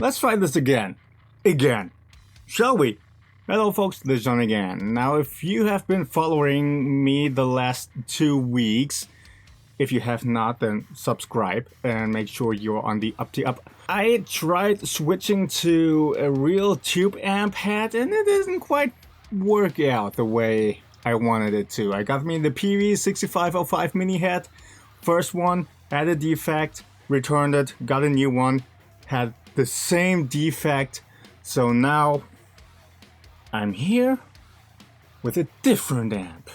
Let's try this again. Shall we? Hello folks, this is John again. Now if you have been following me the last 2 weeks, if you have not, then subscribe and make sure you're on the up. I tried switching to a real tube amp head and it didn't quite work out the way I wanted it to. I got me the PV6505 mini head. First one had a defect, returned it, got a new one, had the same defect. So now I'm here with a different amp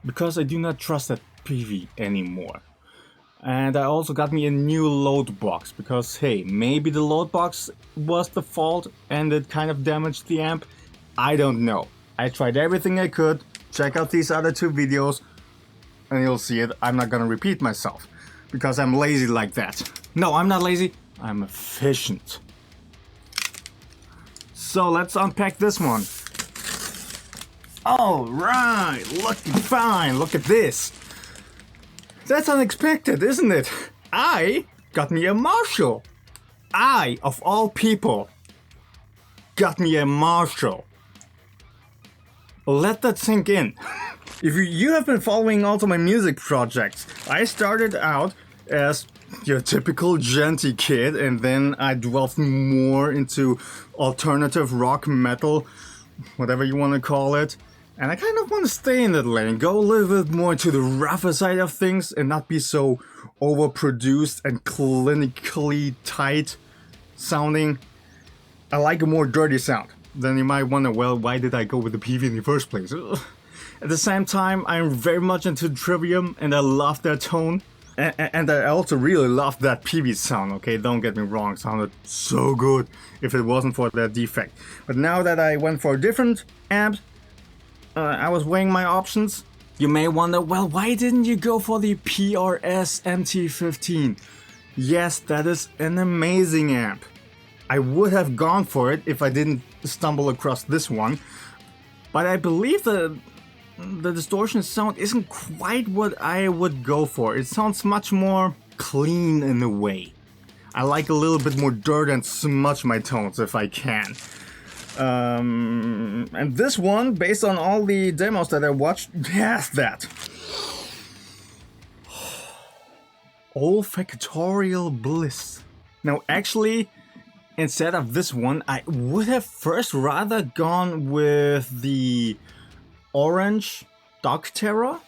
because I do not trust that PV anymore. And I also got me a new load box because hey, maybe the load box was the fault and it kind of damaged the amp. I don't know. I tried everything I could. Check out these other 2 videos and you'll see it. I'm not gonna repeat myself because I'm lazy like that. No, I'm not lazy. I'm efficient. So let's unpack this one. All right, looking fine. Look at this. That's unexpected, isn't it? I got me a Marshall. I, of all people, got me a Marshall. Let that sink in. If you have been following also my music projects, I started out as your typical genty kid, and then I delved more into alternative rock, metal, whatever you want to call it. And I kind of want to stay in that lane, go a little bit more to the rougher side of things and not be so overproduced and clinically tight sounding. I like a more dirty sound. Then you might wonder, well, why did I go with the PV in the first place? At the same time, I'm very much into Trivium and I love their tone. And I also really love that PV sound, okay? Don't get me wrong, it sounded so good if it wasn't for that defect. But now that I went for a different amp, I was weighing my options. You may wonder, well, why didn't you go for the PRS MT15? Yes, that is an amazing amp. I would have gone for it if I didn't stumble across this one. But I believe the distortion sound isn't quite what I would go for. It sounds much more clean in a way. I like a little bit more dirt and smudge my tones if I can. And this one, based on all the demos that I watched, has that. Olfactorial bliss. Now actually, instead of this one, I would have first rather gone with the orange Dog Terror,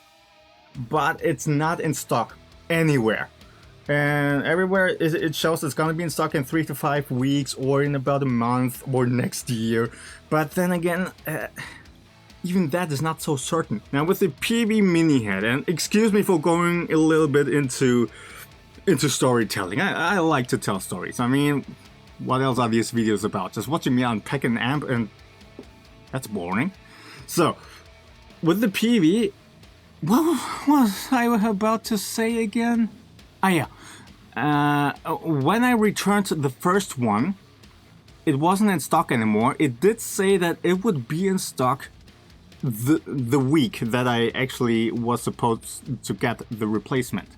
but it's not in stock anywhere. And everywhere it shows it's gonna be in stock in 3 to 5 weeks or in about a month or next year. But then again, even that is not so certain. Now with the PV mini head, and excuse me for going a little bit into storytelling. I like to tell stories. I mean, what else are these videos about? Just watching me unpack an amp, and that's boring. So with the PV, what was I about to say again? When I returned the first one, it wasn't in stock anymore. It did say that it would be in stock the week that I actually was supposed to get the replacement.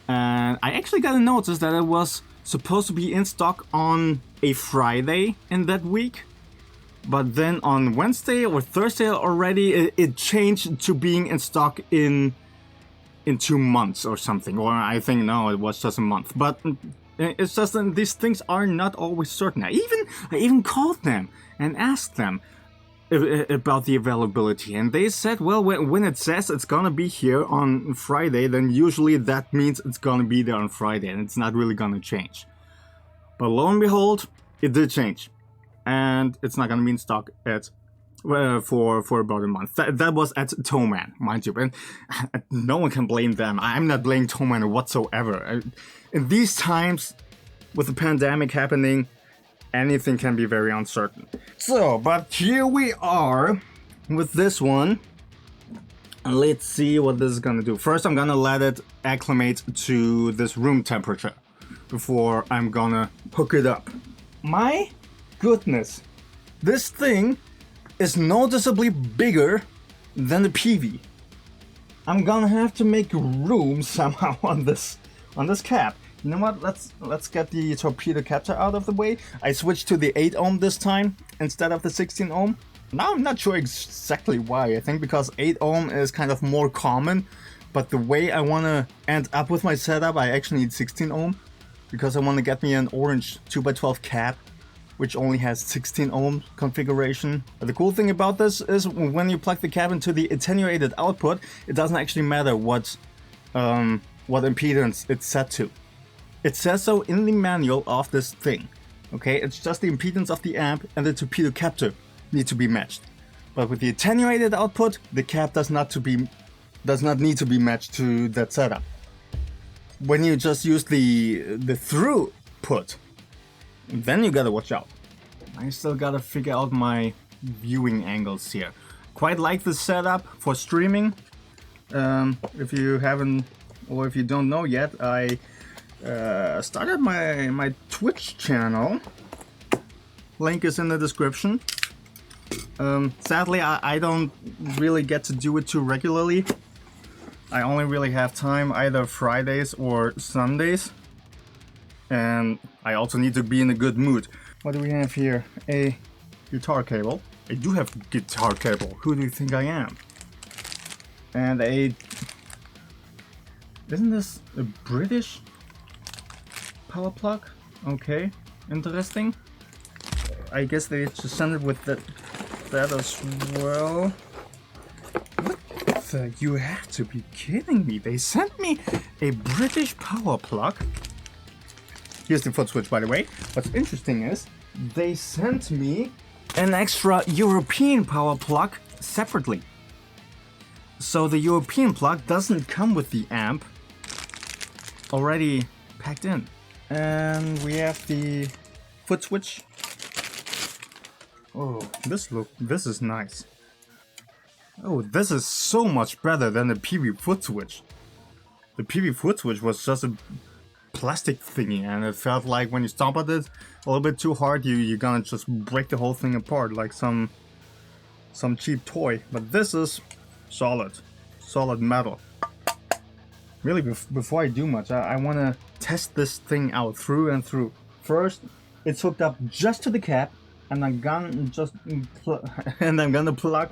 And I actually got a notice that it was supposed to be in stock on a Friday in that week. But then on Wednesday or Thursday already, it changed to being in stock in 2 months or something. Or I think, no, it was just a month. But it's just that these things are not always certain. I even called them and asked them about the availability. And they said, well, when it says it's gonna be here on Friday, then usually that means it's gonna be there on Friday. And it's not really gonna change. But lo and behold, it did change. And it's not gonna be in stock for about a month. That was at Toman, mind you, and no one can blame them. I'm not blaming Toman whatsoever. In these times, with the pandemic happening, anything can be very uncertain. So, but here we are with this one. And let's see what this is gonna do. First, I'm gonna let it acclimate to this room temperature before I'm gonna hook it up. My goodness, this thing is noticeably bigger than the PV. I'm gonna have to make room somehow on this cap. You know what? Let's get the Torpedo Capture out of the way. I switched to the 8 ohm this time instead of the 16 ohm. Now I'm not sure exactly why. I think because 8 ohm is kind of more common, but the way I want to end up with my setup, I actually need 16 ohm because I want to get me an orange 2x12 cap, which only has 16 ohm configuration. But the cool thing about this is when you plug the cap into the attenuated output, it doesn't actually matter what impedance it's set to. It says so in the manual of this thing. Okay, it's just the impedance of the amp and the Torpedo Capture need to be matched. But with the attenuated output, the cap does not need to be matched to that setup. When you just use the throughput, then you gotta watch out. I still gotta figure out my viewing angles here. Quite like the setup for streaming. If you haven't, or if you don't know yet, I started my Twitch channel. Link is in the description. Sadly, I don't really get to do it too regularly. I only really have time either Fridays or Sundays. And I also need to be in a good mood. What do we have here? A guitar cable. I do have guitar cable. Who do you think I am? And isn't this a British power plug? Okay, interesting. I guess they just sent it with that as well. What the? You have to be kidding me. They sent me a British power plug. Here's the foot switch, by the way. What's interesting is they sent me an extra European power plug separately. So the European plug doesn't come with the amp already packed in. And we have the foot switch. Oh, this is nice. Oh, this is so much better than the PV foot switch. The PV foot switch was just a plastic thingy, and it felt like when you stomp at it a little bit too hard, you're gonna just break the whole thing apart like some cheap toy. But this is solid metal. Really, before I do much, I want to test this thing out through and through. First, it's hooked up just to the cap, and I'm gonna plug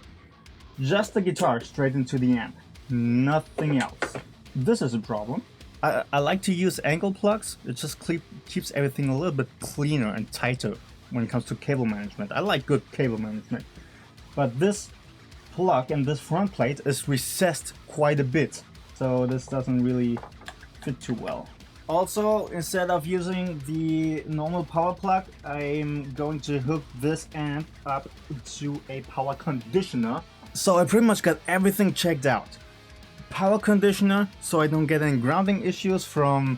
just the guitar straight into the amp, nothing else. This is a problem. I like to use angle plugs. It just keeps everything a little bit cleaner and tighter when it comes to cable management. I like good cable management. But this plug and this front plate is recessed quite a bit, so this doesn't really fit too well. Also, instead of using the normal power plug, I'm going to hook this amp up to a power conditioner. So I pretty much got everything checked out. Power conditioner, so I don't get any grounding issues from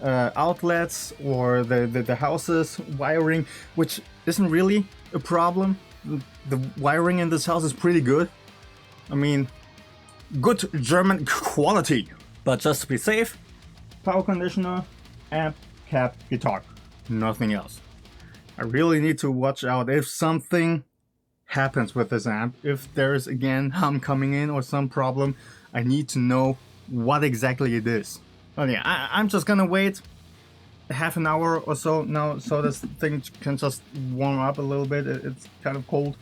outlets or the house's wiring, which isn't really a problem. The wiring in this house is pretty good. I mean, good German quality. But just to be safe, power conditioner, amp, cap, guitar, nothing else. I really need to watch out if something happens with this amp. If there's again hum coming in or some problem, I need to know what exactly it is. Well, yeah, I'm just gonna wait half an hour or so now, so this thing can just warm up a little bit. It's kind of cold,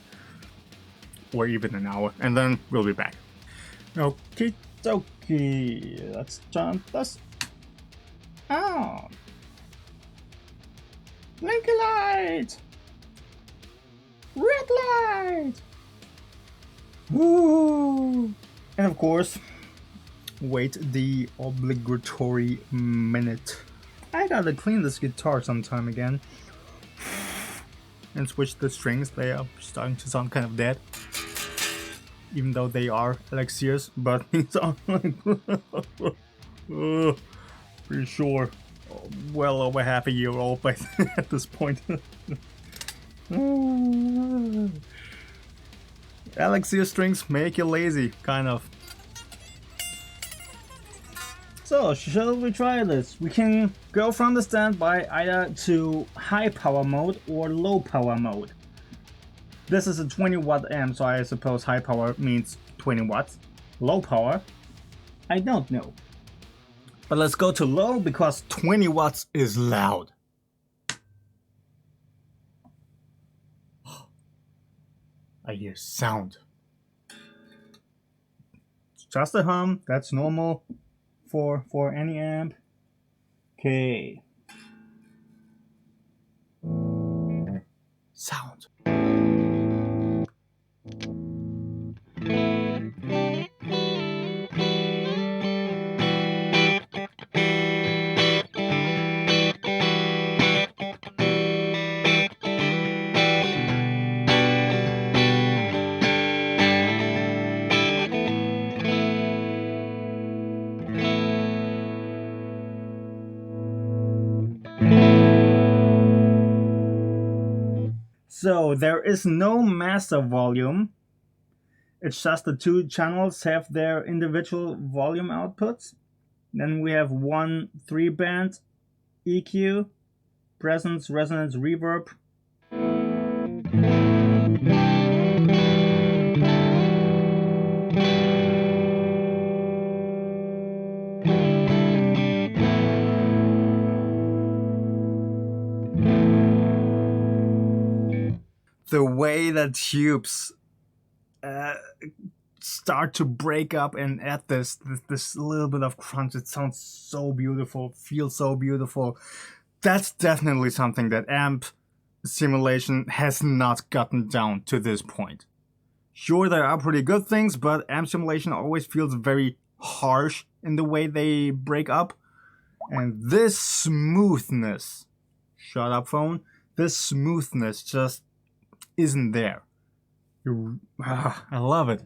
or even an hour, and then we'll be back. Okie dokie, let's turn this on. Blink a light, red light. Woo! And of course, wait the obligatory minute. I gotta clean this guitar sometime again. And switch the strings, they are starting to sound kind of dead. Even though they are elixirs, but these are like pretty sure well over half a year old by at this point. Elixir strings make you lazy, kind of. So, shall we try this? We can go from the standby either to high power mode or low power mode. This is a 20 watt amp, so I suppose high power means 20 watts. Low power? I don't know. But let's go to low because 20 watts is loud. I hear sound. It's just a hum. That's normal for any amp. Okay. Sound. So there is no master volume. It's just the two channels have their individual volume outputs. Then we have one 3-band EQ, presence, resonance, reverb. The way that tubes start to break up and add this little bit of crunch, it sounds so beautiful, feels so beautiful. That's definitely something that amp simulation has not gotten down to this point. Sure, there are pretty good things, but amp simulation always feels very harsh in the way they break up. And this smoothness, shut up phone, this smoothness just isn't there. I love it.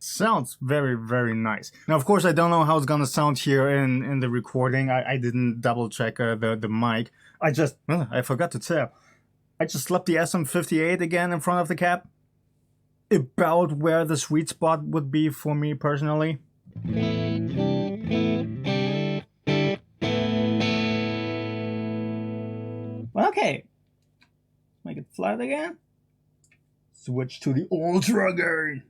Sounds very, very nice. Now, of course, I don't know how it's gonna sound here in the recording. I didn't double check the mic. I forgot to tell. I just slapped the SM58 again in front of the cab. About where the sweet spot would be for me personally. Okay. Make it flat again. Switch to the ultra gain.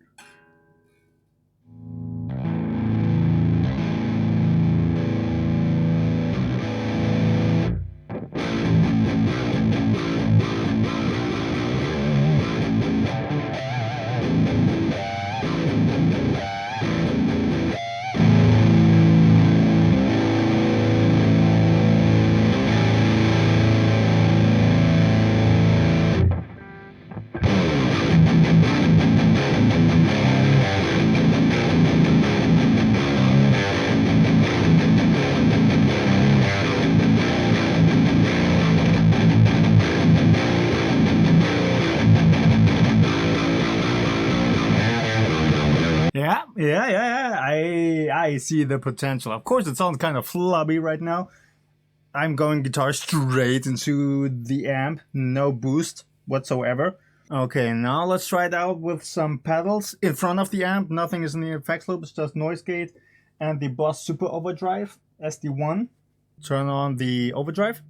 Yeah. I see the potential. Of course, it sounds kind of flubby right now. I'm going guitar straight into the amp, no boost whatsoever. Okay, now let's try it out with some pedals in front of the amp. Nothing is in the effects loop, it's just noise gate and the Boss Super Overdrive, SD1. Turn on the overdrive.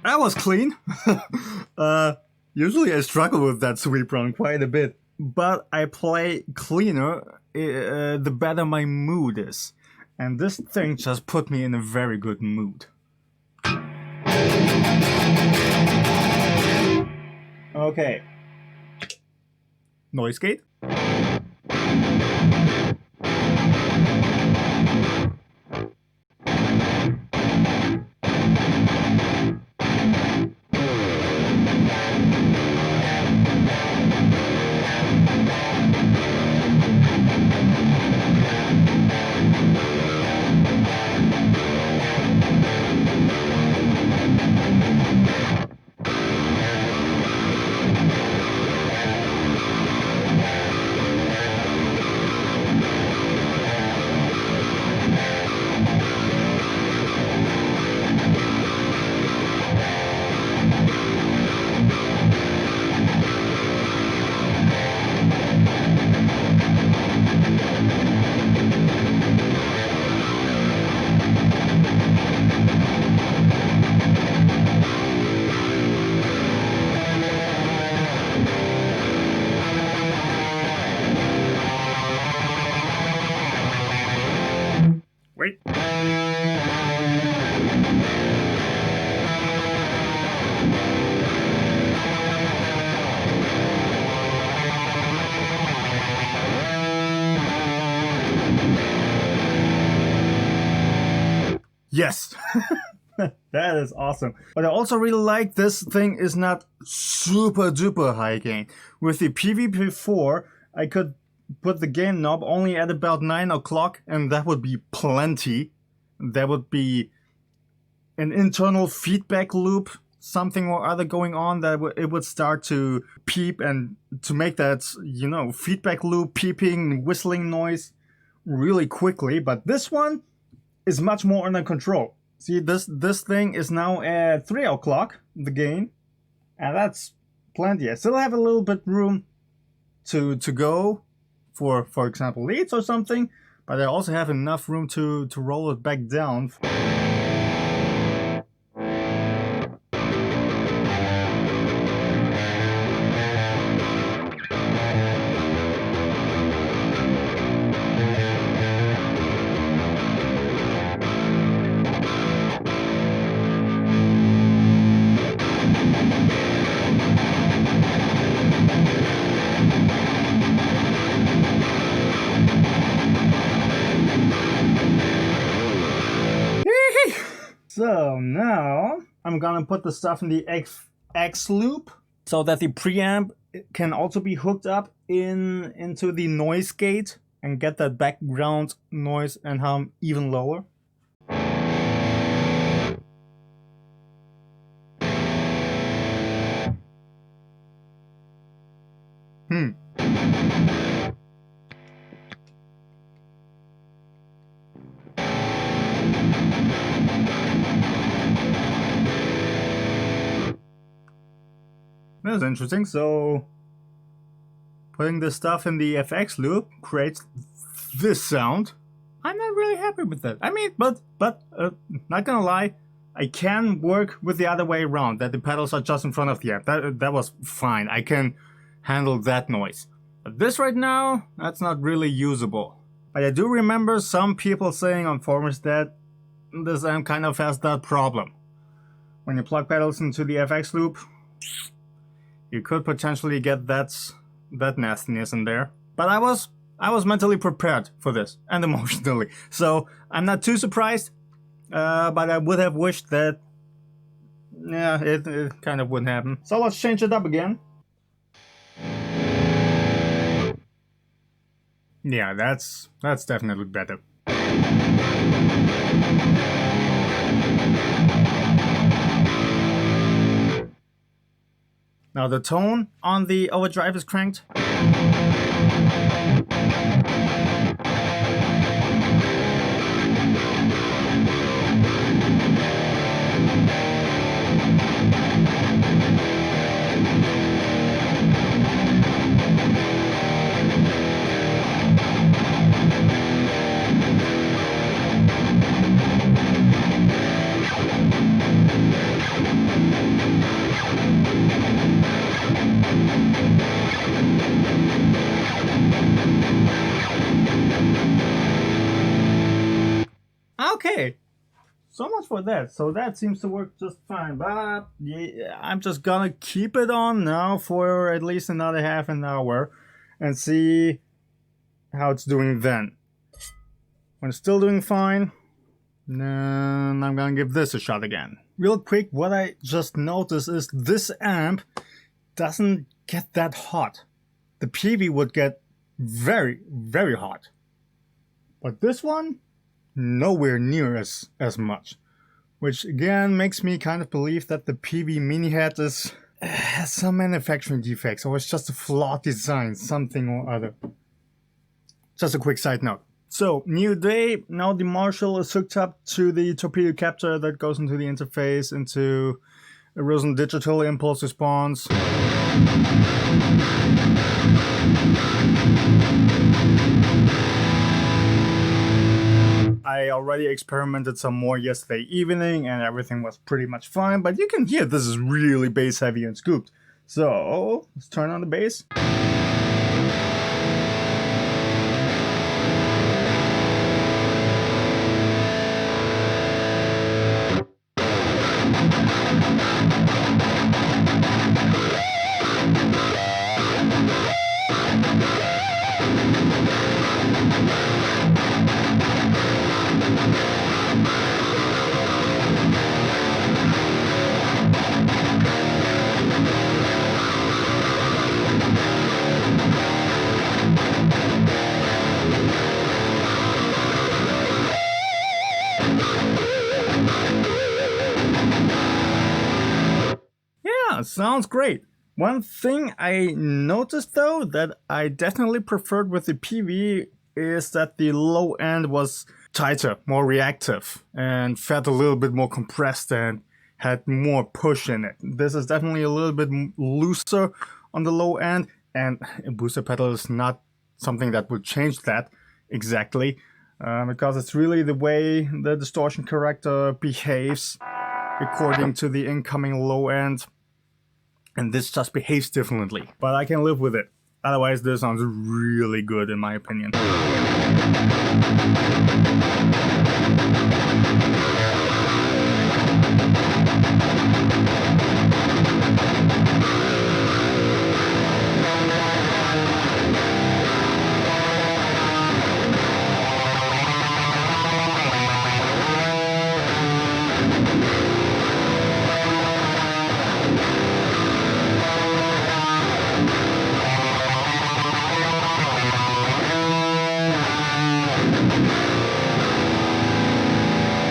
That was clean. Usually I struggle with that sweep run quite a bit. but I play cleaner, the better my mood is. And this thing just put me in a very good mood. Okay. Noise gate. Wait. Yes. That is awesome. But I also really like this thing is not super duper high gain. With the PVP4, I could put the gain knob only at about 9 o'clock, and that would be plenty. There would be an internal feedback loop, something or other going on that it would start to peep, and to make that, you know, feedback loop, peeping, whistling noise really quickly. But this one is much more under control. See, this thing is now at 3 o'clock, the gain, and that's plenty. I still have a little bit room to go for example, leads or something, but I also have enough room to roll it back down. So now I'm gonna put the stuff in the X loop so that the preamp can also be hooked up into the noise gate and get that background noise and hum even lower. That's interesting. So putting this stuff in the FX loop creates this sound. I'm not really happy with that. I mean, but not gonna lie, I can work with the other way around, that the pedals are just in front of the amp. That was fine. I can handle that noise. But this right now, that's not really usable. But I do remember some people saying on forums that this amp kind of has that problem. When you plug pedals into the FX loop, you could potentially get that nastiness in there. But I was mentally prepared for this, and emotionally. So I'm not too surprised, but I would have wished that, yeah, it kind of wouldn't happen. So let's change it up again. Yeah, that's definitely better. Now the tone on the overdrive is cranked. Okay, so much for that. So that seems to work just fine. But yeah, I'm just gonna keep it on now for at least another half an hour and see how it's doing then. When it's still doing fine, then I'm gonna give this a shot again. Real quick, what I just noticed is this amp doesn't get that hot. The PV would get very, very hot. But this one, nowhere near as much. Which again makes me kind of believe that the PV mini head has some manufacturing defects, or it's just a flawed design, something or other. Just a quick side note. So, new day, now the Marshall is hooked up to the Torpedo Capture that goes into the interface, into a Rosen Digital impulse response. I already experimented some more yesterday evening and everything was pretty much fine, but you can hear this is really bass heavy and scooped. So, let's turn on the bass. Yeah, sounds great. One thing I noticed though that I definitely preferred with the PV is that the low end was tighter, more reactive, and felt a little bit more compressed and had more push in it. This is definitely a little bit looser on the low end, and a booster pedal is not something that would change that exactly, because it's really the way the distortion corrector behaves according to the incoming low end. And this just behaves differently. But I can live with it. Otherwise, this sounds really good in my opinion.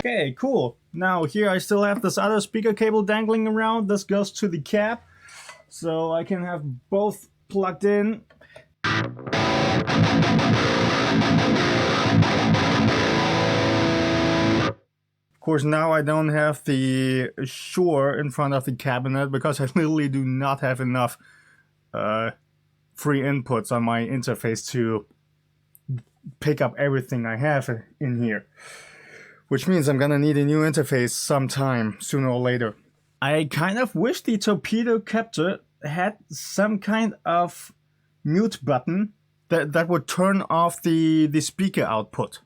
Okay, cool. Now here I still have this other speaker cable dangling around. This goes to the cab, so I can have both plugged in. Of course, now I don't have the Shure in front of the cabinet because I literally do not have enough free inputs on my interface to pick up everything I have in here. Which means I'm gonna need a new interface sometime, sooner or later. I kind of wish the Torpedo Capture had some kind of mute button that would turn off the speaker output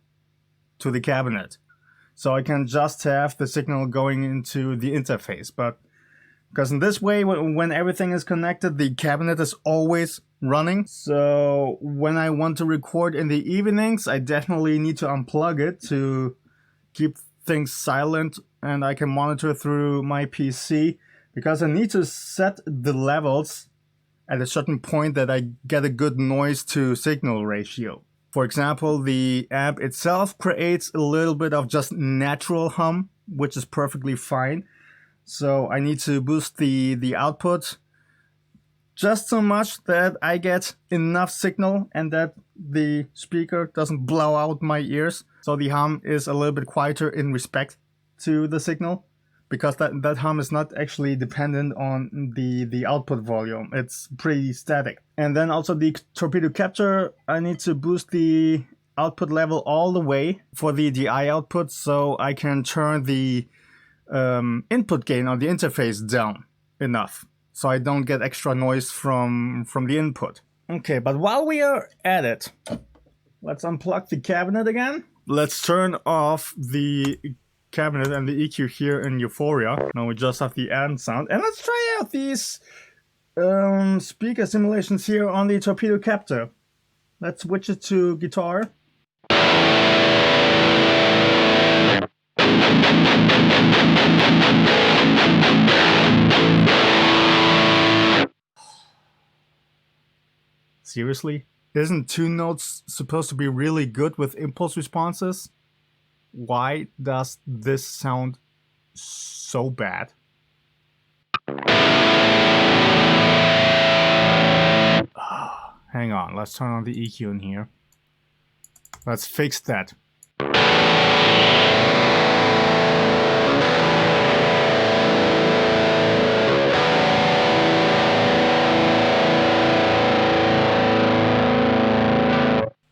to the cabinet. So I can just have the signal going into the interface. But because in this way, when everything is connected, the cabinet is always running. So when I want to record in the evenings, I definitely need to unplug it to keep things silent, and I can monitor through my PC because I need to set the levels at a certain point that I get a good noise to signal ratio. For example, the amp itself creates a little bit of just natural hum, which is perfectly fine. So I need to boost the output just so much that I get enough signal and that the speaker doesn't blow out my ears. So the hum is a little bit quieter in respect to the signal, because that hum is not actually dependent on the output volume. It's pretty static. And then also the Torpedo Capture, I need to boost the output level all the way for the DI output so I can turn the input gain on the interface down enough, so I don't get extra noise from the input. Okay, but while we are at it, let's unplug the cabinet again. let's turn off the cabinet and the EQ here in Euphoria. Now we just have the end sound. And let's try out these speaker simulations here on the Torpedo Capture. Let's switch it to guitar. Seriously? Isn't 2 notes supposed to be really good with impulse responses? Why does this sound so bad? Hang on, let's turn on the EQ in here. Let's fix that.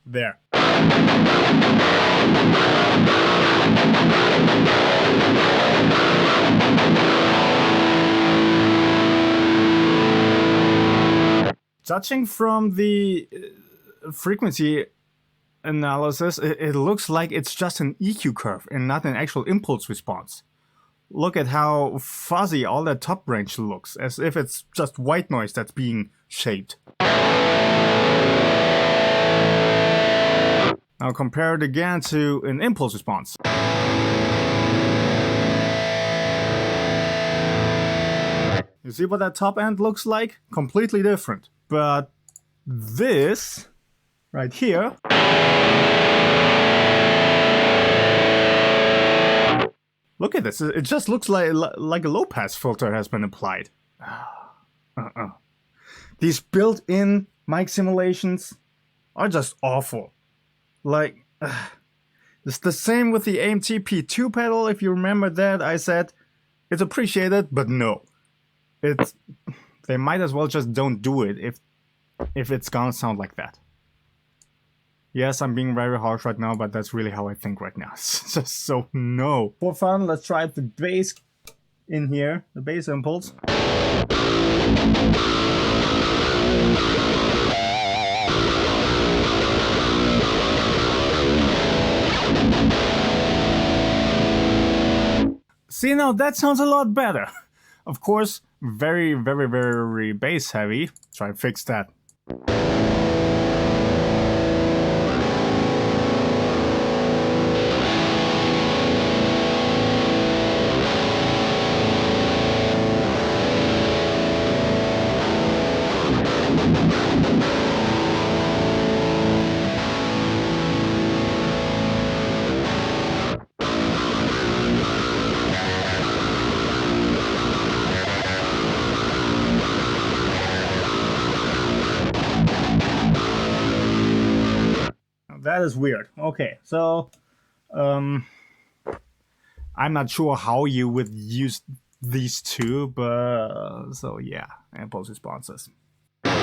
There. Judging from the frequency analysis, it looks like it's just an EQ curve and not an actual impulse response. Look at how fuzzy all that top range looks, as if it's just white noise that's being shaped. Now compare it again to an impulse response. You see what that top end looks like? Completely different. But this right here look at this. It just looks like a low pass filter has been applied. These built-in mic simulations are just awful. Like, it's the same with the AMT P2 pedal. If you remember that, I said it's appreciated, but no. They might as well just don't do it if it's gonna sound like that. Yes, I'm being very harsh right now, but that's really how I think right now. So no. For fun, let's try the bass in here, the bass impulse. See, now that sounds a lot better. Of course, very, very, very bass heavy. Try and fix that. That is weird. Okay, so I'm not sure how you would use these two, but so yeah, impulse responses. Okay,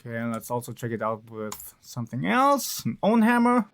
and let's also check it out with something else, an OwnHammer.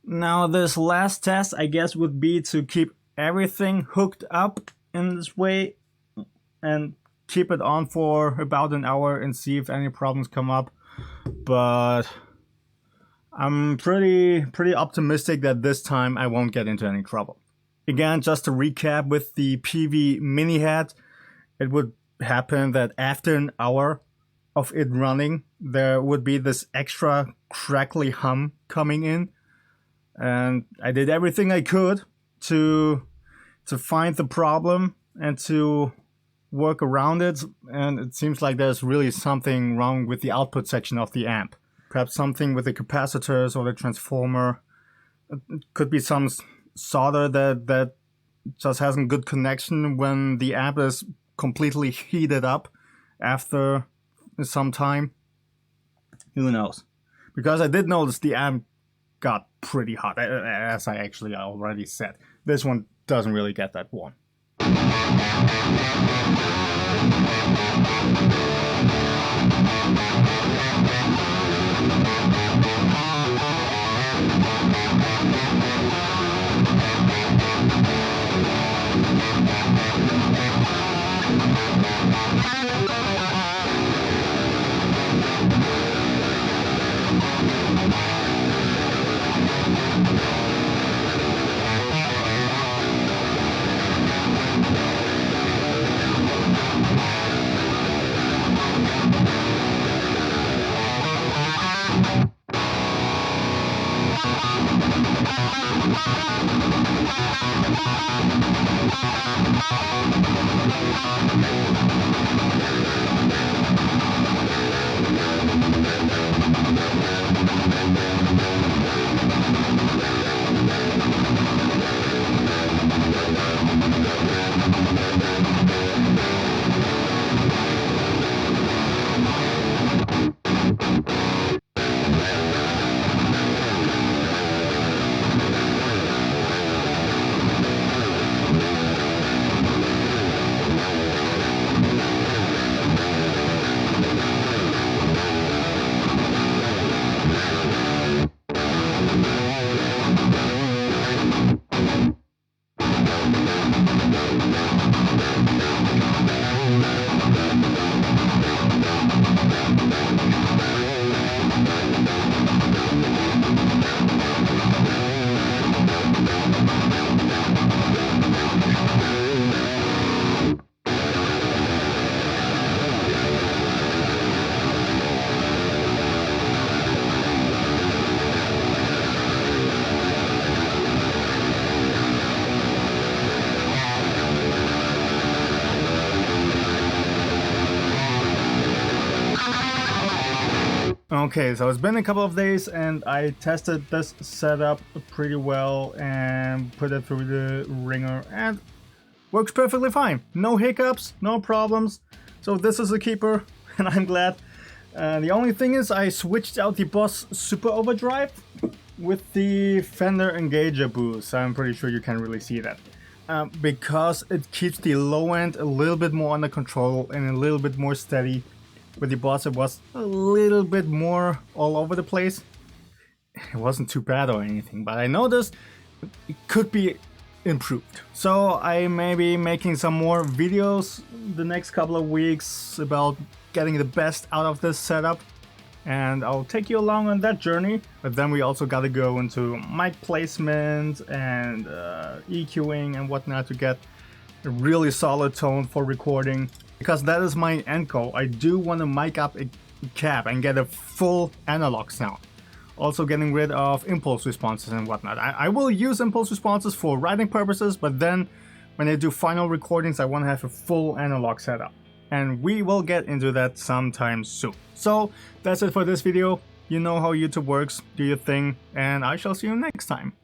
Now this last test, I guess, would be to keep everything hooked up in this way and keep it on for about an hour and see if any problems come up. But I'm pretty optimistic that this time I won't get into any trouble. Again, just to recap with the PV mini head, it would happen that after an hour of it running, there would be this extra crackly hum coming in, and I did everything I could to find the problem and to work around it, and it seems like there's really something wrong with the output section of the amp. Perhaps something with the capacitors or the transformer. It could be some solder that just hasn't good connection when the amp is completely heated up after some time. Who knows? Because I did notice the amp got pretty hot, as I actually already said. This one doesn't really get that warm. Okay, so it's been a couple of days and I tested this setup pretty well and put it through the ringer and works perfectly fine. No hiccups, no problems. So this is a keeper and I'm glad. The only thing is I switched out the Boss Super Overdrive with the Fender Engager boost. I'm pretty sure you can really see that. Because it keeps the low end a little bit more under control and a little bit more steady. With the Boss it was a little bit more all over the place. It wasn't too bad or anything, but I noticed it could be improved. So I may be making some more videos the next couple of weeks about getting the best out of this setup. And I'll take you along on that journey. But then we also gotta go into mic placement and EQing and whatnot to get a really solid tone for recording. Because that is my end goal. I do want to mic up a cab and get a full analog sound. Also getting rid of impulse responses and whatnot. I will use impulse responses for writing purposes, but then when I do final recordings I want to have a full analog setup. And we will get into that sometime soon. So that's it for this video. You know how YouTube works, do your thing, and I shall see you next time.